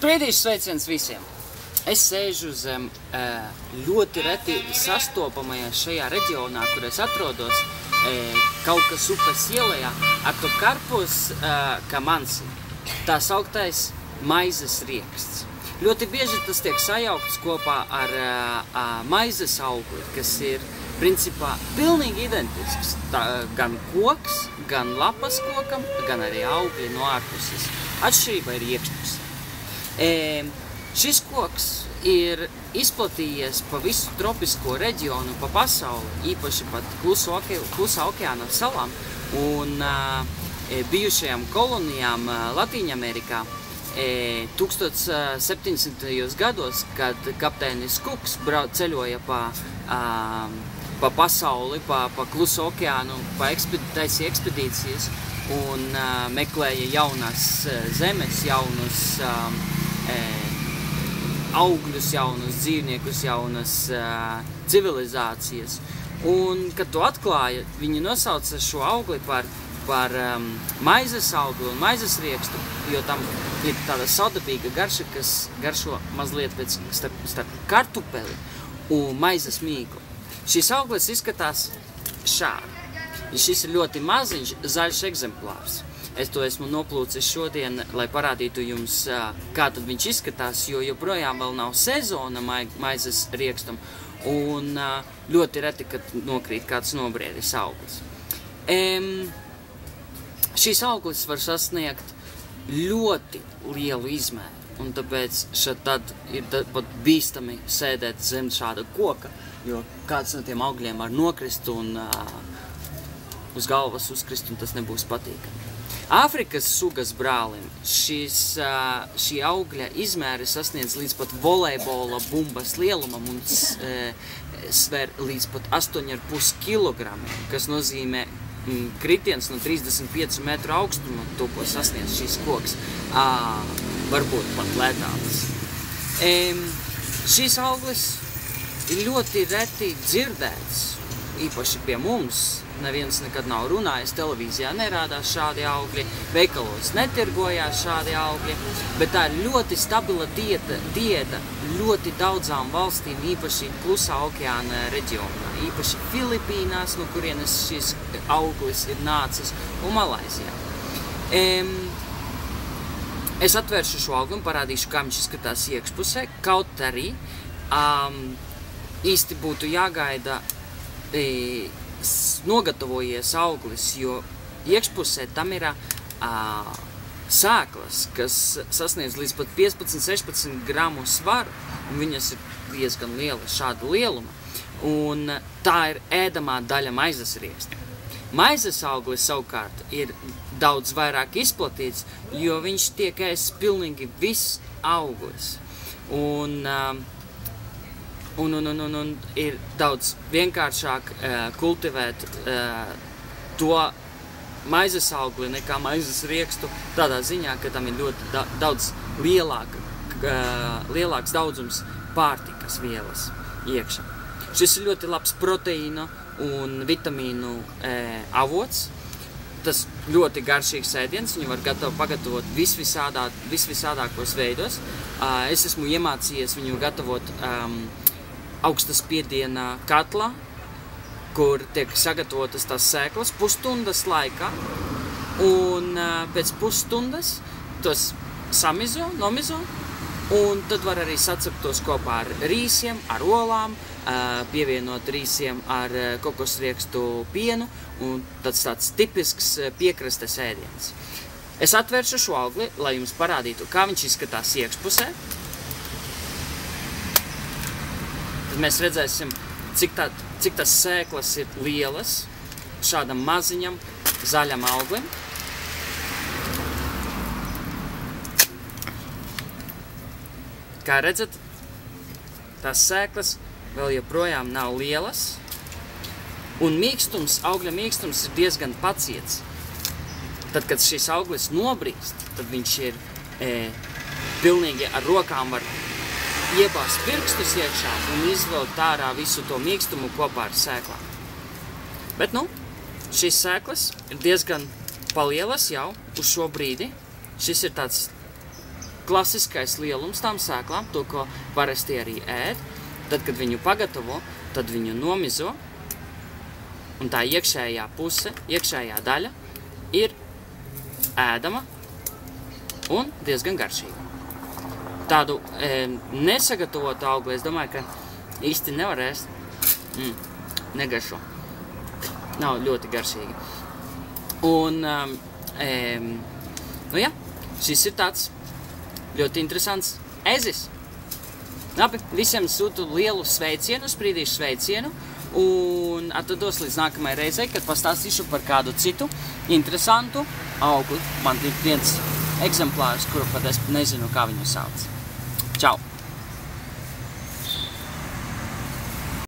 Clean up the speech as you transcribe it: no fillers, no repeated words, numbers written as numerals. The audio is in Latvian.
Sprīdīšu sveiciens visiem! Es sēžu zem ļoti reti sastopamajā šajā reģionā, kur es atrodos, Kaukas upes ielajā, Artokarpos Kamansi, tā sauktais maizes rieksts. Ļoti bieži tas tiek sajaukts kopā ar maizes augli, kas ir principā pilnīgi identisks. Gan koks, gan lapas kokam, gan arī augļi no ārpuses. Atšķirība ir iekšpusē. Šis koks ir izplatījies pa visu tropisko reģionu, pa pasauli, īpaši pat Klusā okeāna salām un bijušajām kolonijām Latīņamerikā. 1700. gados, kad kapteinis Kuks ceļoja pa pasauli, pa Kluso okeānu, taisīja ekspedīcijas un meklēja jaunas zemes, jaunus augļus, jaunus dzīvniekus, jaunas civilizācijas. Un, kad to atklāja, viņi nosauca šo augli par maizes augli un maizes riekstu, jo tam ir tāda saldabīga garša, kas garšo mazliet pēc starp kartupeli un maizes mīklu. Šis auglis izskatās šādi. Šis ir ļoti maziņš, zaļš eksemplārs. Es to esmu noplūcis šodien, lai parādītu jums, kā tad viņš izskatās, jo joprojām vēl nav sezona maizes riekstam un ļoti reti, kad nokrīt kāds nobriedis auglis. Šīs auglis var sasniegt ļoti lielu izmēru, un tāpēc tad ir pat bīstami sēdēt zem šāda koka, jo kāds no tiem augļiem var nokrist un uz galvas uzkrist, un tas nebūs patīkami. Āfrikas sugas brālim šī augļa izmēri sasniedz līdz pat volejbola bumbas lielumam un sver līdz pat 8,5 kilogramiem, kas nozīmē kritiens no 35 metru augstuma, to, ko sasniedz šīs koks, varbūt pat letāls. Šīs auglis ir ļoti reti dzirdēts, īpaši pie mums. Neviens nekad nav runājis, televīzijā nerādās šādi augļi, veikalos netirgojās šādi augļi, bet tā ir ļoti stabila diēta ļoti daudzām valstīm, īpaši Klusā okeāna reģionā, īpaši Filipīnās, no kurienes šis auglis ir nācis, un Malaizijā. Es atvēršu šo augli un parādīšu, kā viņš izskatās iekšpusē, kaut arī īsti būtu jāgaida nogatavojies auglis, jo iekšpusē tam ir sēklas, kas sasniedz līdz pat 15–16 gramu svaru, un viņas ir diezgan lielas šāda lieluma, un tā ir ēdamā daļa maizes rieksta. Maizes auglis savukārt ir daudz vairāk izplatīts, jo viņš tiek ēsts pilnīgi viss auglis. Un ir daudz vienkāršāk kultivēt to maizes augli nekā maizes riekstu tādā ziņā, ka tam ir ļoti daudz lielāks daudzums pārtikas vielas iekšā. Šis ir ļoti labs proteīna un vitamīnu avots. Tas ļoti garšīgs ēdiens, viņu var pagatavot visvisādākos veidos. Es esmu iemācījies viņu gatavot augstas spiediena katlā, kur tiek sagatavotas tās sēklas pusstundas laikā, un pēc pusstundas tos nomizo, un tad var arī sacept tos kopā ar rīsiem, ar olām, pievienot rīsiem ar kokosriekstu pienu, un tāds tipisks piekrastes ēdiens. Es atvēršu šo augli, lai jums parādītu, kā viņš izskatās iekšpusē. Tad mēs redzēsim, cik tas sēklas ir lielas šādam maziņam, zaļam auglim. Kā redzat, tās sēklas vēl joprojām nav lielas, un augļa mīkstums ir diezgan paciets. Tad, kad šis auglis nobrīst, tad viņš ir pilnīgi ar rokām var iebāzt pirkstus iekšā un izvilkt ārā visu to mīkstumu kopā ar sēklām. Bet, šīs sēklas ir diezgan palielas jau uz šo brīdi. Šis ir tāds klasiskais lielums tām sēklām, to, ko parasti arī ēd. Tad, kad viņu pagatavo, tad viņu nomizo, un tā iekšējā puse, iekšējā daļa ir ēdama un diezgan garšīga. Tādu nesagatavotu augli, es domāju, ka īsti nevar ēst. Negaršo. Nav ļoti garšīgi. Un, nu jā, šis ir tāds ļoti interesants ezis. Labi, visiem sūtu lielu sveicienu, sprīdīšu sveicienu, un atvados līdz nākamajai reizei, kad pastāstīšu par kādu citu interesantu augli. Man ir viens eksemplārs, kuru pat es nezinu, kā viņu sauc. Čau!